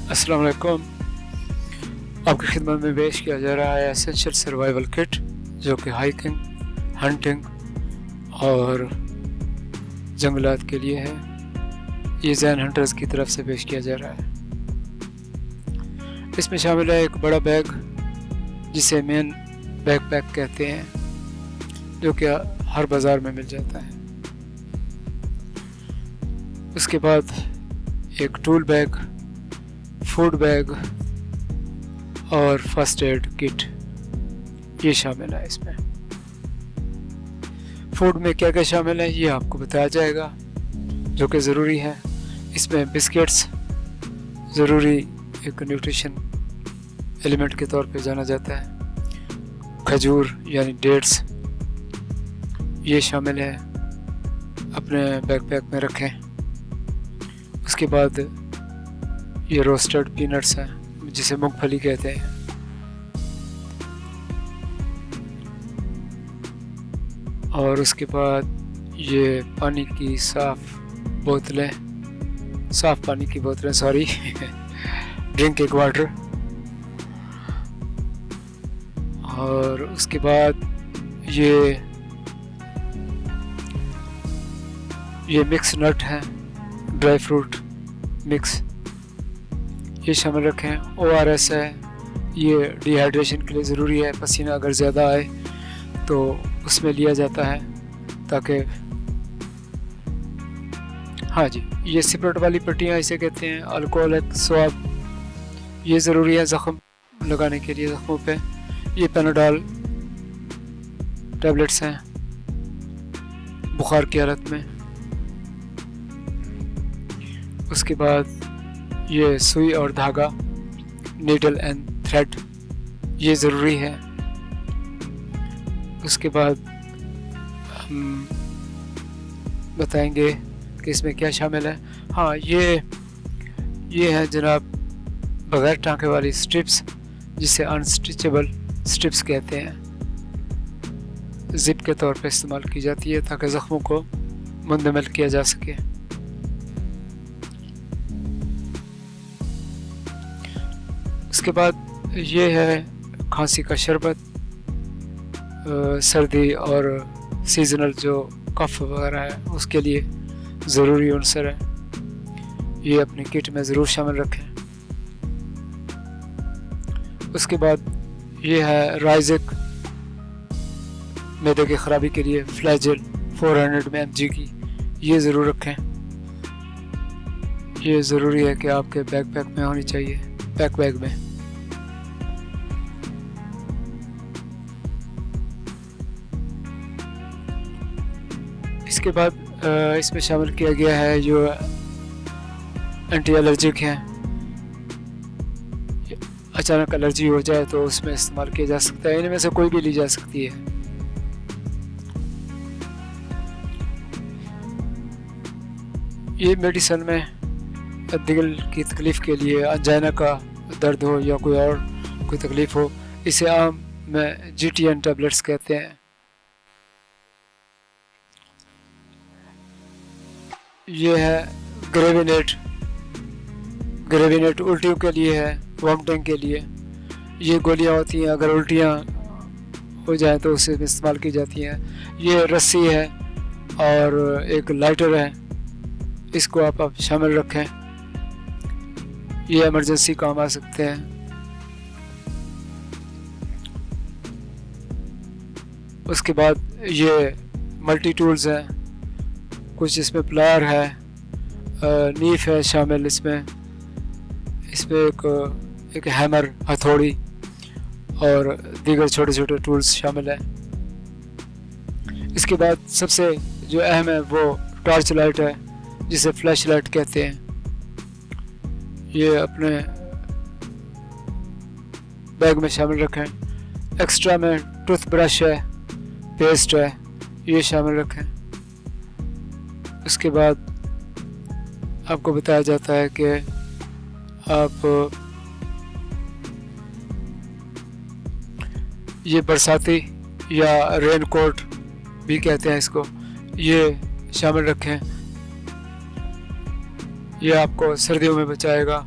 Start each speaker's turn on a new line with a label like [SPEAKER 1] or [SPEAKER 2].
[SPEAKER 1] अस्सलाम वालेकुम। आपकी खिदमत में पेश किया जा रहा है एसेंशियल सर्वाइवल किट, जो कि हाइकिंग, हंटिंग और जंगलात के लिए है। ये जैन हंटर्स की तरफ से पेश किया जा रहा है। इसमें शामिल है एक बड़ा बैग जिसे मेन बैकपैक कहते हैं, जो कि हर बाज़ार में मिल जाता है। उसके बाद एक टूल बैग, फूड बैग और फर्स्ट एड किट ये शामिल है। इसमें फूड में क्या क्या शामिल है ये आपको बताया जाएगा, जो कि ज़रूरी है। इसमें बिस्किट्स ज़रूरी एक न्यूट्रिशन एलिमेंट के तौर पे जाना जाता है। खजूर यानी डेट्स ये शामिल है, अपने बैकपैक में रखें। उसके बाद ये रोस्टेड पीनट्स हैं, जिसे मूंगफली कहते हैं। और उसके बाद ये पानी की साफ़ पानी की बोतलें सॉरी ड्रिंकिंग वाटर। और उसके बाद ये मिक्स नट है, ड्राई फ्रूट मिक्स, ये शामिल रखें। ORS है, ये डिहाइड्रेशन के लिए ज़रूरी है। पसीना अगर ज़्यादा आए तो उसमें लिया जाता है, ताकि हाँ जी, ये सिपरेट वाली पट्टियाँ इसे कहते हैं। अल्कोहलिक स्वाब ये ज़रूरी है ज़ख़म लगाने के लिए, ज़ख़मों पे। ये पेनाडॉल टैबलेट्स हैं बुखार की हालत में। उसके बाद ये सुई और धागा, नीडल एंड थ्रेड, ये ज़रूरी है। उसके बाद हम बताएंगे कि इसमें क्या शामिल है। हाँ, ये है जनाब बग़ैर टाँके वाली स्ट्रिप्स, जिसे अनस्टिचेबल स्ट्रिप्स कहते हैं। ज़िप के तौर पे इस्तेमाल की जाती है ताकि ज़ख्मों को मुंदमल किया जा सके। उसके बाद ये है खांसी का शरबत, सर्दी और सीजनल जो कफ वगैरह है उसके लिए ज़रूरी उनसर है। ये अपनी किट में ज़रूर शामिल रखें। उसके बाद ये है राइज़िक, मैदे की ख़राबी के लिए फ्लैजेल 400 mg की, ये ज़रूर रखें। ये ज़रूरी है कि आपके बैकपैक में होनी चाहिए, बैग में। इसके बाद इसमें शामिल किया गया है जो एंटी एलर्जिक हैं। अचानक एलर्जी हो जाए तो उसमें इस्तेमाल किया जा सकता है। इनमें से कोई भी ली जा सकती है। ये मेडिसिन में दिल की तकलीफ़ के लिए, अंजाइना का दर्द हो या कोई तकलीफ़ हो, इसे आम में GTN टैबलेट्स कहते हैं। ये है ग्रेविनेट उल्टियों के लिए है, वॉमिटिंग के लिए। ये गोलियां होती हैं, अगर उल्टियां हो जाएं तो उसे इस्तेमाल की जाती हैं। ये रस्सी है और एक लाइटर है, इसको आप शामिल रखें। ये इमरजेंसी काम आ सकते हैं। उसके बाद ये मल्टी टूल्स हैं, कुछ इसमें प्लायर है, नीफ है शामिल इसमें एक हैमर, हथौड़ी और दीगर छोटे छोटे टूल्स शामिल हैं। इसके बाद सबसे जो अहम है वो टॉर्च लाइट है, जिसे फ्लैश लाइट कहते हैं। ये अपने बैग में शामिल रखें। एक्स्ट्रा में टूथ ब्रश है, पेस्ट है, ये शामिल रखें। उसके बाद आपको बताया जाता है कि आप ये बरसाती या रेन कोट भी कहते हैं इसको, ये शामिल रखें। ये आपको सर्दियों में बचाएगा